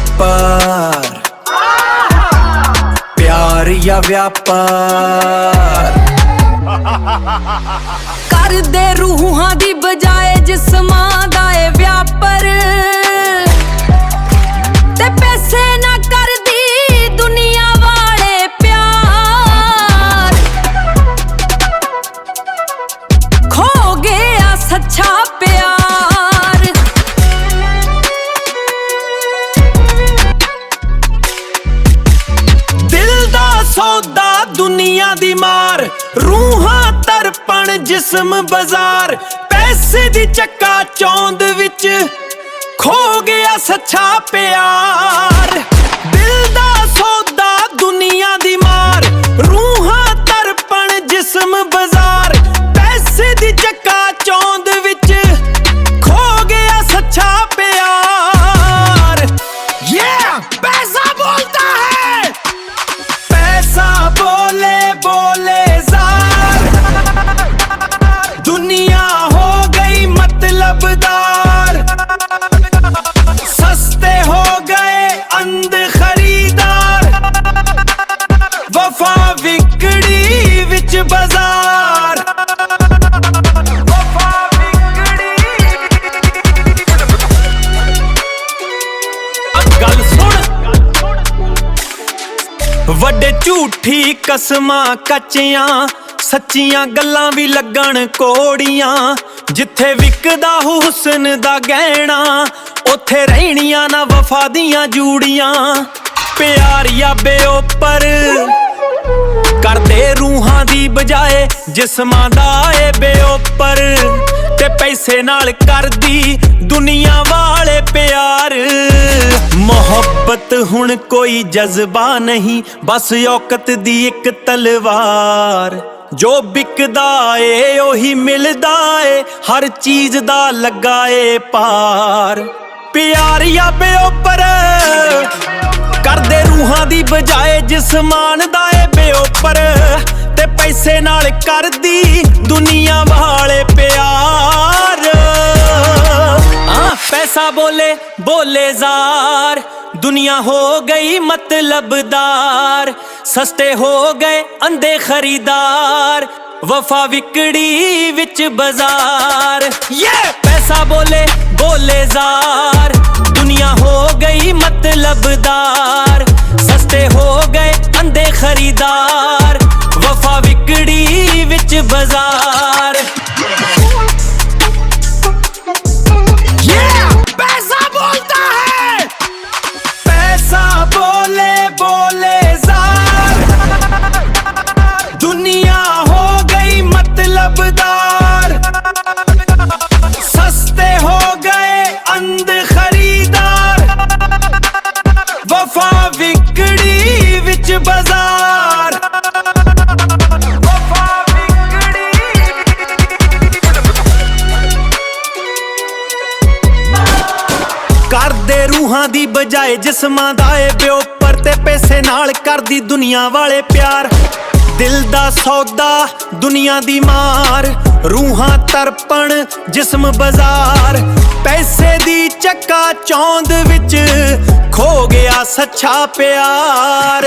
व्यापार, प्यार या व्यापार। कर दे रूहां दी बजाए जिस्मां दा ए व्यापार, ते पैसे ना कर दी दुनिया वाले प्यार। खो गया सच्चा प्यार। दिल दा सौदा दुनिया दी मार, रूहां तरपण जिस्म बाजार। पैसे दी चक्का चौंद विच खो गया सच्चा प्यार। दिल दा सौदा दुनिया दी मार, रूहां तरपण जिस्म बाजार। पैसे दी चक्का चौंद विच खो गया सच्चा प्यार। पैसा बोलता है, पैसा बोले बोले ज़ार। दुनिया हो गई मतलबदार, सस्ते हो गए अंध खरीदार। वफा विकड़ी विच बाजार, वफा विकड़ी। गल सुन, ਵੱਡੇ ਝੂਠੀ ਕਸਮਾਂ ਕੱਚੀਆਂ, ਸੱਚੀਆਂ ਗੱਲਾਂ ਵੀ ਲੱਗਣ ਕੋੜੀਆਂ। ਜਿੱਥੇ ਵਿਕਦਾ ਹੁਸਨ ਦਾ ਗਹਿਣਾ, ਉੱਥੇ ਰਹਿਣੀਆਂ ਨਾ ਵਫਾ ਦੀਆਂ ਜੂੜੀਆਂ। ਪਿਆਰ ਜਾਂ ਬੇਉਪਰ ਕਰਦੇ ਰੂਹਾਂ ਦੀ ਬਜਾਏ ਜਿਸਮਾਂ ਦਾ ਏ ਬੇਉਪਰ। ਤੇ ਪੈਸੇ ਨਾਲ ਕਰਦੀ ਦੁਨੀਆ ਵਾਲੇ ਪਿਆਰ। ਮੁਹੱਬਤ ਹੁਣ ਕੋਈ ਜਜ਼ਬਾ ਨਹੀਂ, ਬਸ ਔਕਤ ਦੀ ਇੱਕ ਤਲਵਾਰ। ਜੋ ਵਿਕਦਾ ਏ ਉਹੀ ਮਿਲਦਾ ਏ, ਹਰ ਚੀਜ਼ ਦਾ ਲੱਗਾ ਏ ਪਾਰ। ਪਿਆਰ ਜਾਂ ਬੇਉਪਰ ਕਰਦੇ ਰੂਹਾਂ ਦੀ ਬਜਾਏ ਜਿਸਮਾਨ ਦਾ ਏ ਬੇਉਪਰ। ਤੇ ਪੈਸੇ ਨਾਲ ਕਰਦੀ ਦੁਨੀਆ ਵਾਲੇ ਪਿਆਰ। पैसा बोले बोले ज़ार। दुनिया हो गई मतलबदार, सस्ते हो गए अंधे खरीदार। वफा विकड़ी विच बाजार। पैसा बोले बोले ज़ार। दुनिया हो गई मतलबदार, सस्ते हो गए अंधे खरीदार। वफा विकड़ी विच बाजार। पैसा बोलता है, पैसा बोले बोले ज़ार। दुनिया हो गई मतलबदार, सस्ते हो गए अंध खरीदार। वफा विकड़ी विच बाजार, वफा विकड़ी। ਕਰਦੇ ਰੂਹਾਂ ਦੀ ਬਜਾਏ ਜਿਸਮਾਂ ਦਾ ਏ ਬੇਉਪਰ। ਤੇ ਪੈਸੇ ਨਾਲ ਕਰਦੀ ਦੁਨੀਆ ਵਾਲੇ ਪਿਆਰ। ਦਿਲ ਦਾ ਸੌਦਾ ਦੁਨੀਆ ਦੀ ਮਾਰ, ਰੂਹਾਂ ਤਰਪਣ ਜਿਸਮ ਬਾਜ਼ਾਰ। ਪੈਸੇ ਦੀ ਚੱਕਾ ਚੌਂਦ ਵਿੱਚ ਖੋ ਗਿਆ ਸੱਚਾ ਪਿਆਰ।